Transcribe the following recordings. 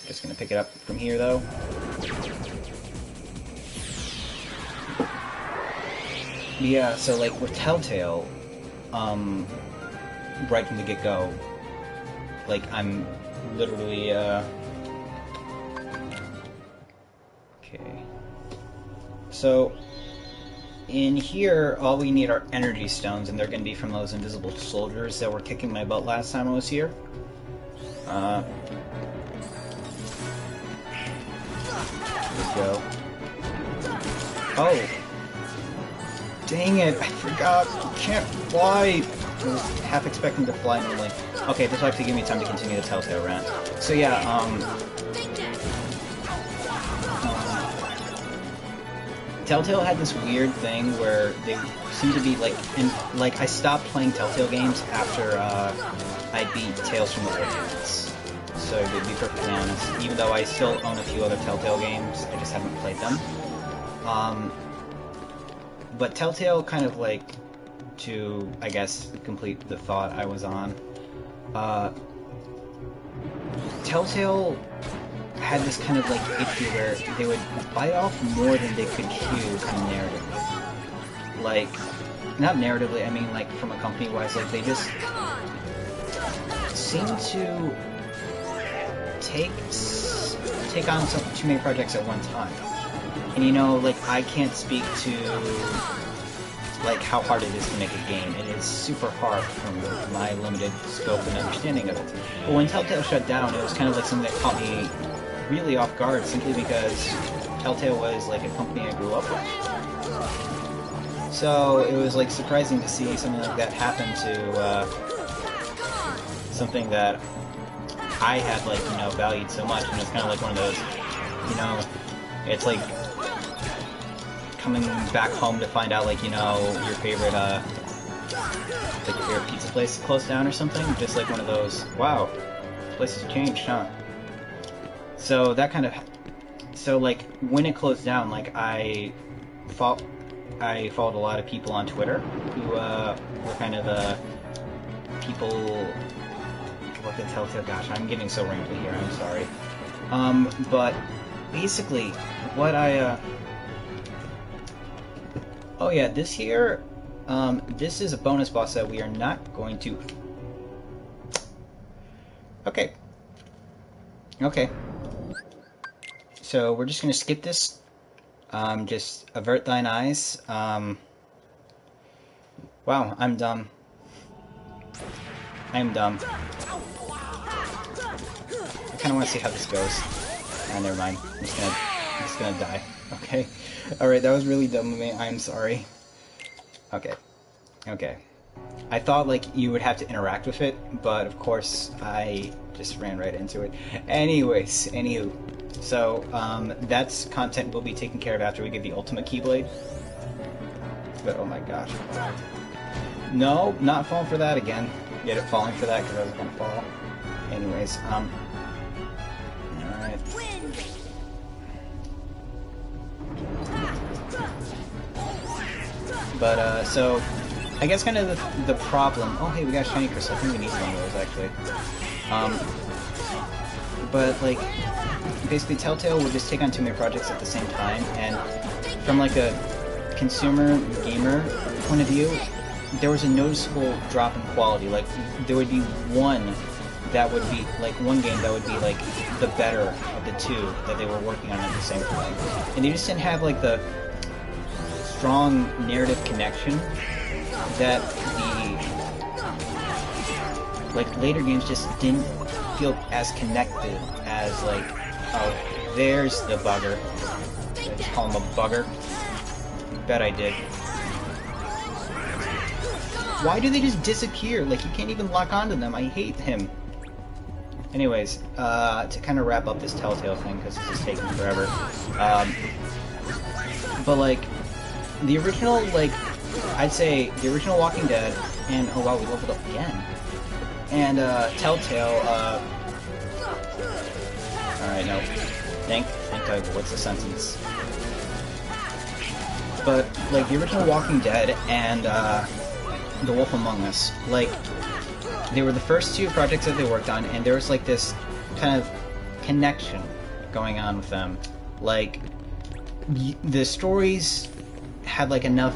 Just gonna pick it up from here, though. Yeah, so like with Telltale, right from the get-go, like I'm literally, okay. So, in here, all we need are energy stones, and they're going to be from those invisible soldiers that were kicking my butt last time I was here. Let's go. Oh! Dang it, I forgot! You can't fly! I was half expecting to fly normally. Okay, this will actually give me time to continue the Telltale rant. So yeah, Telltale had this weird thing where they seem to be like, I stopped playing Telltale games after I beat Tales from the Borderlands. So to be perfectly honest, even though I still own a few other Telltale games, I just haven't played them. But Telltale kind of like, to I guess complete the thought I was on, Telltale had this kind of like issue where they would bite off more than they could chew kind of narratively. Like, not narratively, I mean like from a company-wise, like they just seem to take on too many projects at one time. And you know, like I can't speak to like how hard it is to make a game. It is super hard from my limited scope and understanding of it. But when Telltale shut down, it was kind of like something that caught me really off guard, simply because Telltale was like a company I grew up with. So it was like surprising to see something like that happen to something that I had like, you know, valued so much. And it's kind of like one of those, you know, it's like coming back home to find out, like, you know, your favorite pizza place closed down or something. Just like one of those, wow, places have changed, huh? So that kind of, so like when it closed down, like I followed a lot of people on Twitter who were kind of people who work at Telltale. Gosh, I'm getting so rambly here. I'm sorry. But basically, what oh yeah, this here, this is a bonus boss that we are not going to. Okay. Okay. So we're just gonna skip this. Just avert thine eyes. Wow, I'm dumb. I'm dumb. I kinda wanna see how this goes. Ah, never mind. I'm just gonna die. Okay. Alright, that was really dumb of me. I'm sorry. Okay. Okay. I thought, like, you would have to interact with it, but of course, I just ran right into it. Anyways, anywho. So, that's content we'll be taken care of after we get the Ultima keyblade. But, oh my gosh. No, not falling for that again. Get it, falling for that, because I was gonna fall. Anyways, alright. But, so, I guess kind of the problem... Oh, hey, we got shiny crystal. I think we need one of those, actually. But, like, basically Telltale would just take on too many projects at the same time, and from, like, a consumer gamer point of view, there was a noticeable drop in quality. Like, there would be one that would be, like, one game that would be, like, the better of the two that they were working on at the same time. And they just didn't have, like, the strong narrative connection that the, like, later games just didn't feel as connected as, like, oh, there's the bugger. Did I just call him a bugger? Bet I did. Why do they just disappear? Like, you can't even lock onto them. I hate him. Anyways, to kind of wrap up this Telltale thing, because this is taking forever. But, like, the original, like, I'd say the original Walking Dead, and, oh wow, we leveled up again. And, Telltale, alright, no. Think I, what's the sentence? But, like, the original Walking Dead and, The Wolf Among Us, like, they were the first two projects that they worked on, and there was, like, this kind of connection going on with them. Like, the stories had like enough,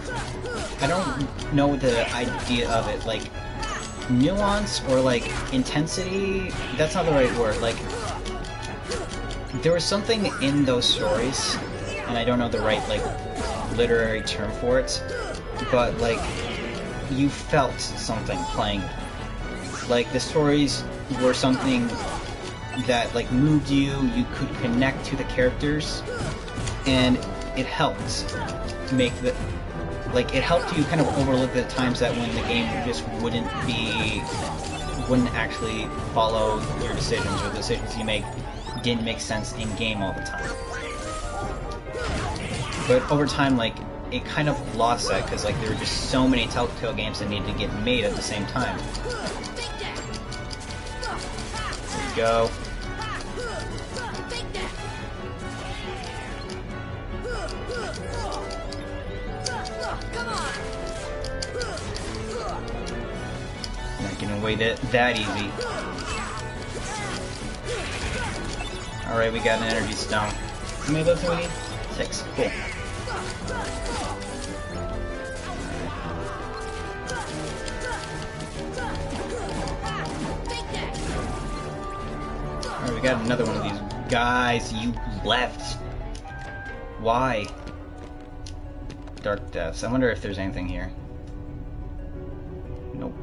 I don't know the idea of it, like nuance or like intensity, that's not the right word, like there was something in those stories, and I don't know the right like literary term for it, but like you felt something playing. Like the stories were something that like moved you, you could connect to the characters, and it helped make the, like it helped you kind of overlook the times that when the game just wouldn't actually follow your decisions, or the decisions you make didn't make sense in game all the time. But over time, like, it kind of lost that, because like there were just so many Telltale games that needed to get made at the same time. There we go. Not getting away that easy. Alright, we got an energy stone. How many of those do we need? 6. Cool. Alright, we got another one of these guys. You left. Why? Dark Depths. I wonder if there's anything here. Nope.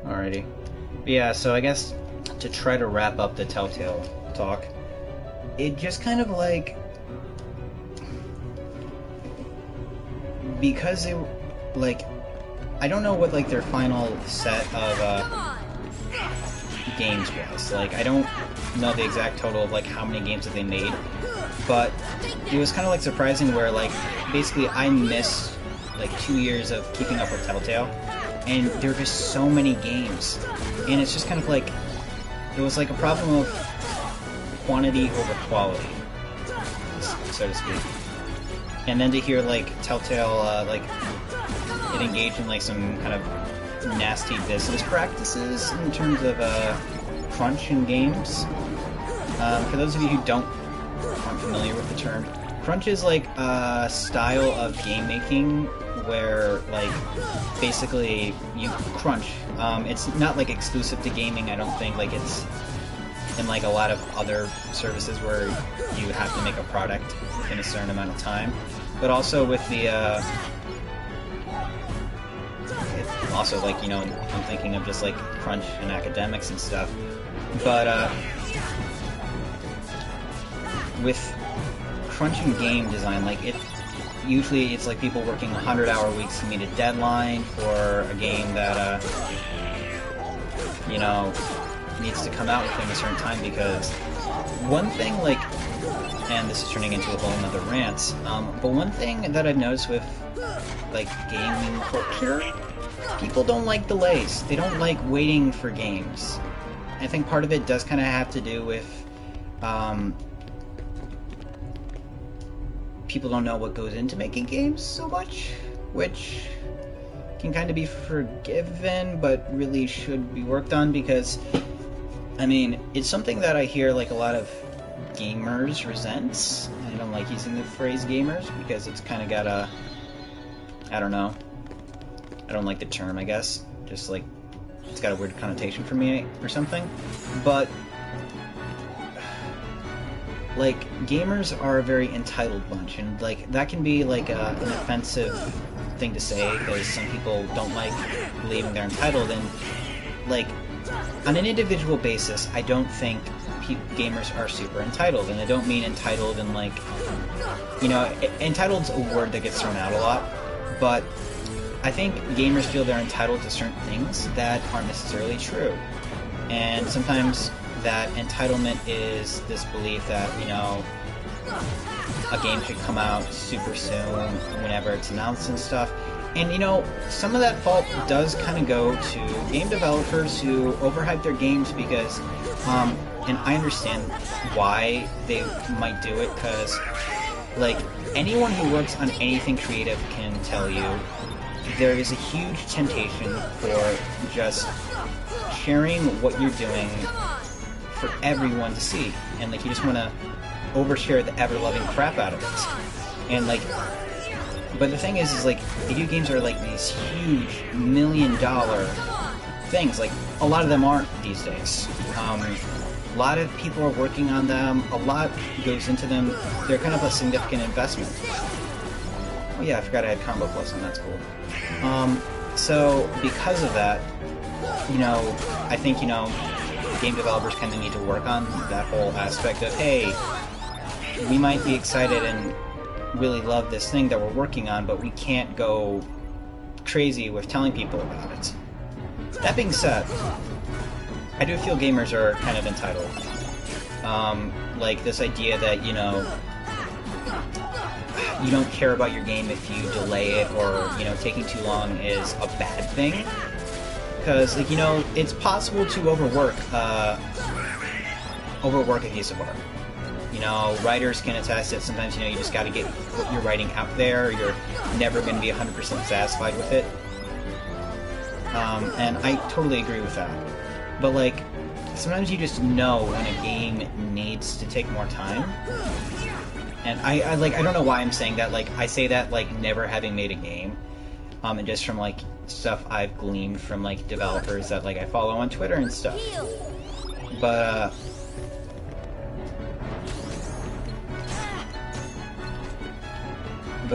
Alrighty. Yeah, so I guess to try to wrap up the Telltale talk, it just kind of like, because they, like, I don't know what like their final set of games was. Like, I don't know the exact total of like how many games that they made, but it was kind of like surprising where like basically I missed like 2 years of keeping up with Telltale, and there were just so many games, and it's just kind of like, it was like a problem of quantity over quality, so to speak. And then to hear like Telltale like it engaged in like some kind of nasty business practices in terms of crunch in games. For those of you who aren't familiar with the term, crunch is like a style of game making where like basically you crunch. It's not like exclusive to gaming, I don't think. Like it's in like a lot of other services where you have to make a product in a certain amount of time. But also with the also like, you know, I'm thinking of just like crunch in academics and stuff. But with crunching game design, like usually it's like people working 100-hour weeks to meet a deadline for a game that you know, needs to come out within a certain time. Because one thing, like, and this is turning into a whole nother rant, but one thing that I've noticed with like gaming culture, people don't like delays. They don't like waiting for games. I think part of it does kind of have to do with people don't know what goes into making games so much, which can kind of be forgiven, but really should be worked on, because, I mean, it's something that I hear like a lot of gamers resent. I don't like using the phrase gamers because it's kind of got a, I don't know, I don't like the term, I guess, just like it's got a weird connotation for me or something. But like, gamers are a very entitled bunch, and like that can be like an offensive thing to say, because some people don't like believing they're entitled. And like, on an individual basis, I don't think gamers are super entitled, and I don't mean entitled in like, you know, entitled's a word that gets thrown out a lot, but I think gamers feel they're entitled to certain things that aren't necessarily true. And sometimes that entitlement is this belief that, you know, a game should come out super soon, whenever it's announced and stuff. And, you know, some of that fault does kind of go to game developers who overhype their games, because, and I understand why they might do it, because, like, anyone who works on anything creative can tell you there is a huge temptation for just sharing what you're doing for everyone to see, and like you just want to overshare the ever-loving crap out of it. And like, but the thing is like video games are like these huge $1,000,000 things. Like a lot of them aren't these days. A lot of people are working on them. A lot goes into them. They're kind of a significant investment. Oh yeah, I forgot I had Combo Plus on. That's cool. So because of that, you know, I think, you know, game developers kind of need to work on that whole aspect of, hey, we might be excited and really love this thing that we're working on, but we can't go crazy with telling people about it. That being said, I do feel gamers are kind of entitled. Like this idea that, you know, you don't care about your game if you delay it, or, you know, taking too long is a bad thing. Because, like, you know, it's possible to overwork a piece of art. You know, writers can attest that sometimes, you know, you just gotta get what you're writing out there. You're never going to be 100% satisfied with it. And I totally agree with that. But, like, sometimes you just know when a game needs to take more time. And I don't know why I'm saying that. Like, I say that, like, never having made a game. And just from, like, stuff I've gleaned from, like, developers that, like, I follow on Twitter and stuff. But,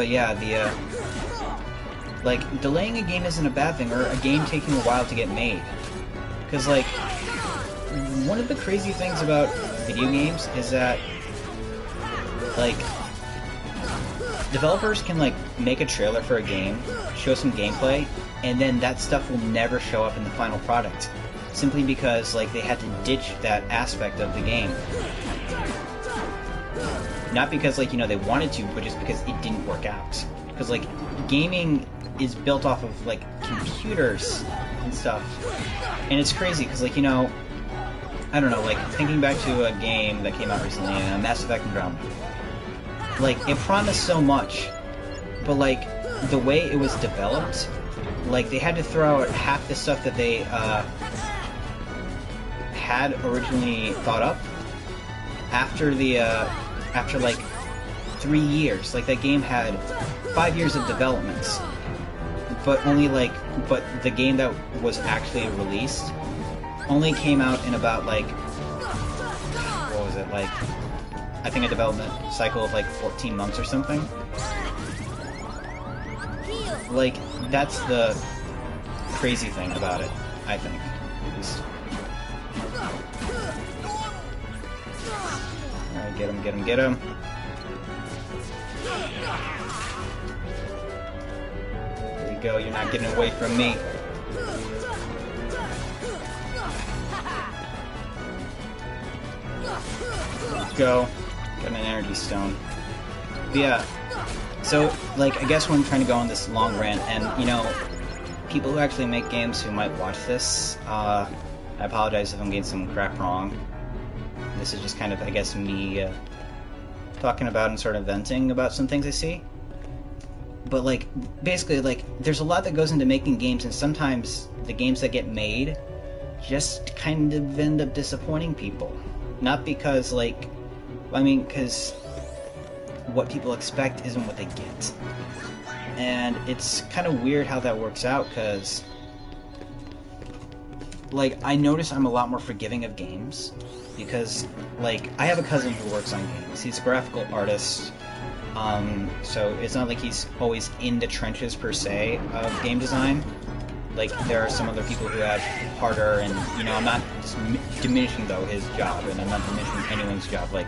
yeah, like, delaying a game isn't a bad thing, or a game taking a while to get made. Because, like, one of the crazy things about video games is that, like, developers can, like, make a trailer for a game, show some gameplay, and then that stuff will never show up in the final product. Simply because, like, they had to ditch that aspect of the game. Not because, like, you know, they wanted to, but just because it didn't work out. Because, like, gaming is built off of, like, computers and stuff. And it's crazy, because, like, you know, I don't know, like, thinking back to a game that came out recently, Mass Effect Andromeda. Like, it promised so much, but, like, the way it was developed, like, they had to throw out half the stuff that they, had originally thought up after the, after, like, 3 years. Like, that game had 5 years of development, but only, like, but the game that was actually released only came out in about, like, what was it, like, I think a development cycle of, like, 14 months or something. Like, that's the crazy thing about it, I think. Alright, get him, get him, get him. There you go, you're not getting away from me. Let's go. Got an energy stone. But yeah, so, like, I guess when I'm trying to go on this long rant, and, you know, people who actually make games who might watch this, I apologize if I'm getting some crap wrong. This is just kind of, I guess, me talking about and sort of venting about some things I see. But, like, basically, like, there's a lot that goes into making games, and sometimes the games that get made just kind of end up disappointing people. Not because, like, I mean, because what people expect isn't what they get. And it's kind of weird how that works out, because, like, I notice I'm a lot more forgiving of games, because, like, I have a cousin who works on games. He's a graphical artist, so it's not like he's always in the trenches, per se, of game design. Like, there are some other people who have harder, and, you know, I'm not just diminishing, though, his job, and I'm not diminishing anyone's job. Like,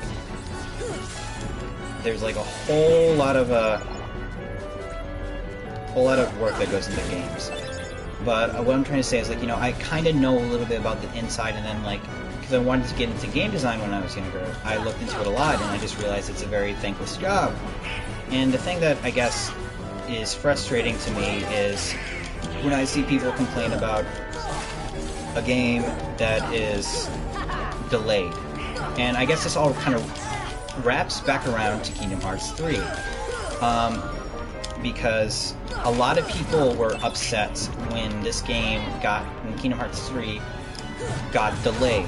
there's, like, a whole lot of work that goes into games. But what I'm trying to say is, like, you know, I kind of know a little bit about the inside, and then, like, because I wanted to get into game design when I was younger, I looked into it a lot, and I just realized it's a very thankless job. And the thing that, I guess, is frustrating to me is when I see people complain about a game that is delayed. And I guess this all kind of wraps back around to Kingdom Hearts 3. because a lot of people were upset when when Kingdom Hearts 3 got delayed,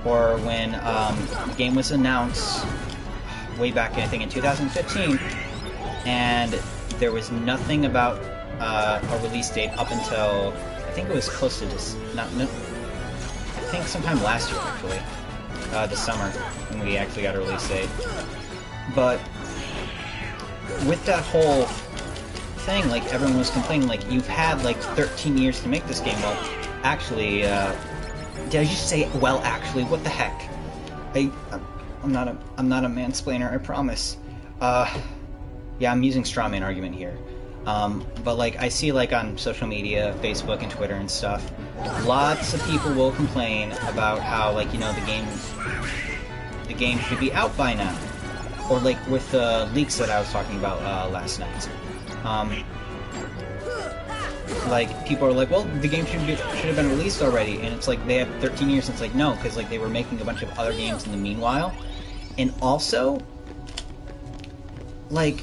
or when the game was announced way back, I think, in 2015, and there was nothing about a release date up until, I think it was close to this, I think sometime last year, actually, this summer, when we actually got a release date. But with that whole thing, like, everyone was complaining, like, you've had, like, 13 years to make this game. Well, actually, did I just say, well, actually, what the heck? I'm not a mansplainer, I promise. Yeah, I'm using straw man argument here. But, like, I see, like, on social media, Facebook and Twitter and stuff, lots of people will complain about how, like, you know, the game should be out by now. Or, like, with the leaks that I was talking about last night. Like, people are like, well, the game should have been released already, and it's like, they have 13 years, and it's like, no, because, like, they were making a bunch of other games in the meanwhile. And also, like,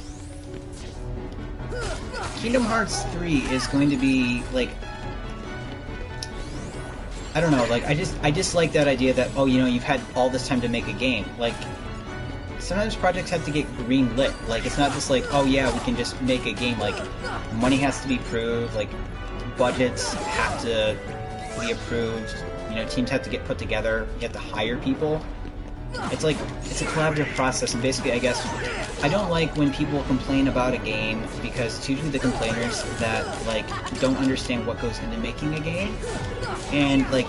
Kingdom Hearts 3 is going to be, like, I don't know, like, I just like that idea that, oh, you know, you've had all this time to make a game. Like, sometimes projects have to get green-lit. Like, it's not just like, oh yeah, we can just make a game. Like, money has to be approved, like, budgets have to be approved, you know, teams have to get put together, you have to hire people. It's like, it's a collaborative process, and basically, I guess, I don't like when people complain about a game, because it's usually the complainers that, like, don't understand what goes into making a game, and, like,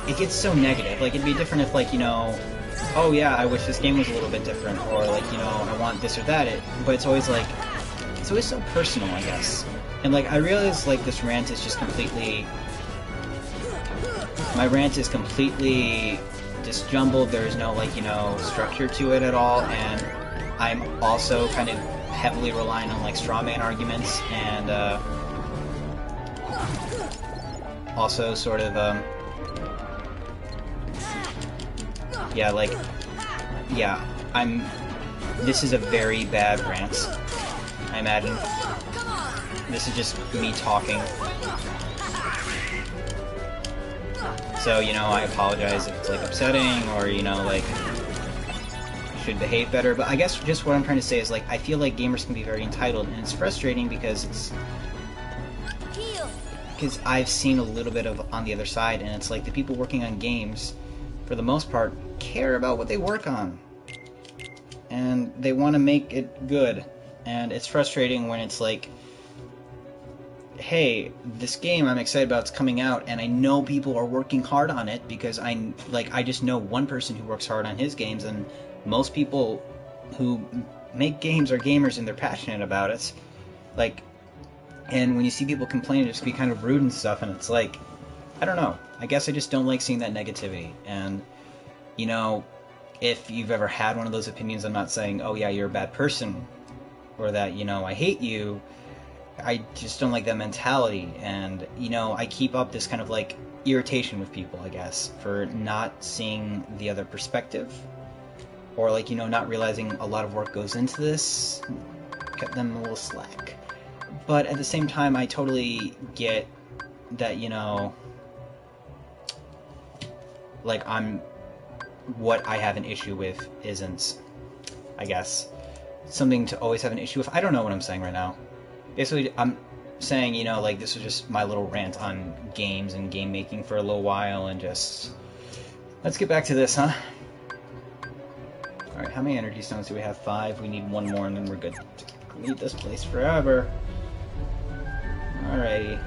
it gets so negative. Like, it'd be different if, like, you know, oh yeah, I wish this game was a little bit different, or, like, you know, I want this or that, but it's always, like, it's always so personal, I guess. And, like, I realize, like, this rant is just completely, my rant is completely disjumbled, there's no, like, you know, structure to it at all, and I'm also kind of heavily relying on, like, straw man arguments, and, also sort of, yeah, like, yeah, this is a very bad rant, I imagine. This is just me talking. So, you know, I apologize if it's, like, upsetting, or, you know, like, should behave better, but I guess just what I'm trying to say is, like, I feel like gamers can be very entitled, and it's frustrating because I've seen a little bit of on the other side, and it's like the people working on games, for the most part, care about what they work on, and they want to make it good, and it's frustrating when it's like, hey, this game I'm excited about is coming out, and I know people are working hard on it, because I just know one person who works hard on his games, and most people who make games are gamers and they're passionate about it. Like, and when you see people complain, it just be kind of rude and stuff, and it's like, I don't know. I guess I just don't like seeing that negativity. And, you know, if you've ever had one of those opinions, I'm not saying, oh yeah, you're a bad person, or that, you know, I hate you. I just don't like that mentality, and, you know, I keep up this kind of, like, irritation with people, I guess, for not seeing the other perspective, or, like, you know, not realizing a lot of work goes into this, cut them a little slack. But at the same time, I totally get that, you know, like, what I have an issue with isn't, I guess, something to always have an issue with. I don't know what I'm saying right now. Basically, I'm saying, you know, like, this was just my little rant on games and game making for a little while, and just, let's get back to this, huh? Alright, how many energy stones do we have? 5. We need 1 more, and then we're good to leave this place forever. Alrighty.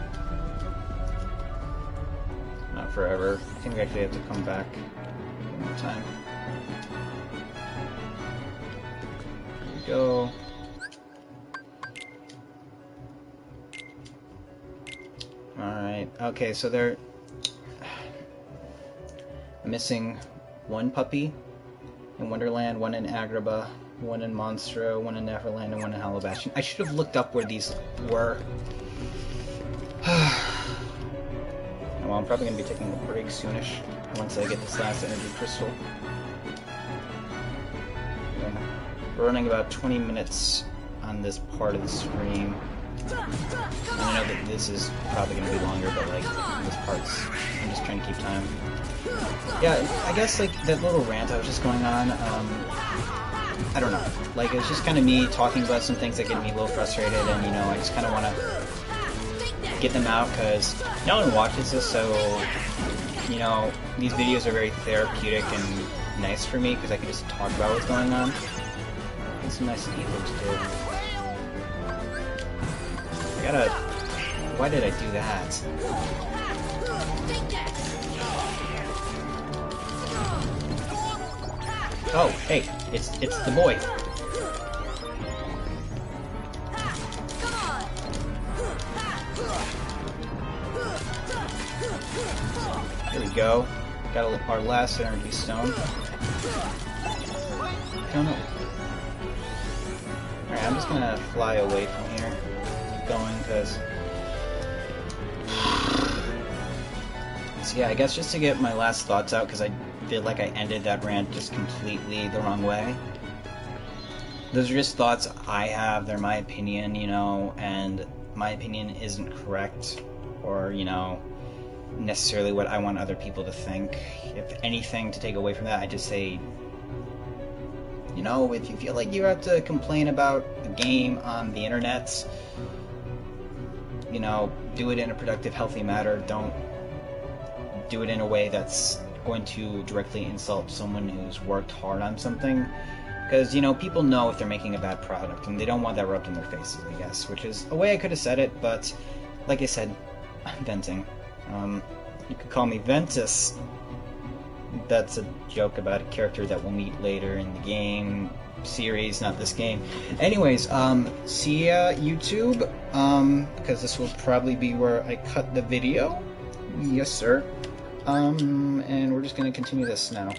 Not forever. I think we actually have to come back one more time. There we go. Alright, okay, so they're missing 1 puppy in Wonderland, 1 in Agrabah, 1 in Monstro, 1 in Neverland, and 1 in Hollow Bastion. I should have looked up where these were. Well, I'm probably going to be taking a break soonish once I get this last energy crystal. We're running about 20 minutes on this part of the stream. I know that this is probably going to be longer, but like this part's, I'm just trying to keep time. Yeah, I guess like that little rant I was just going on, I don't know. Like it's just kind of me talking about some things that get me a little frustrated, and you know, I just kind of want to get them out because no one watches this, so you know, these videos are very therapeutic and nice for me because I can just talk about what's going on. And some nice emotes too. I gotta... Why did I do that? Oh, hey, it's the boy. There we go. Got our last energy stone. I don't know. Alright, I'm just gonna fly away from here. Keep going, because... So yeah, I guess just to get my last thoughts out, because I feel like I ended that rant just completely the wrong way. Those are just thoughts I have, they're my opinion, you know, and my opinion isn't correct, or, you know, necessarily what I want other people to think. If anything to take away from that, I just say, you know, if you feel like you have to complain about a game on the internet, you know, do it in a productive, healthy manner. Don't do it in a way that's going to directly insult someone who's worked hard on something. Because, you know, people know if they're making a bad product, and they don't want that rubbed in their faces, I guess. Which is a way I could have said it, but, like I said, I'm venting. You could call me Ventus. That's a joke about a character that we'll meet later in the game series, not this game. Anyways, see ya, YouTube, because this will probably be where I cut the video. Yes, sir. And we're just gonna continue this now.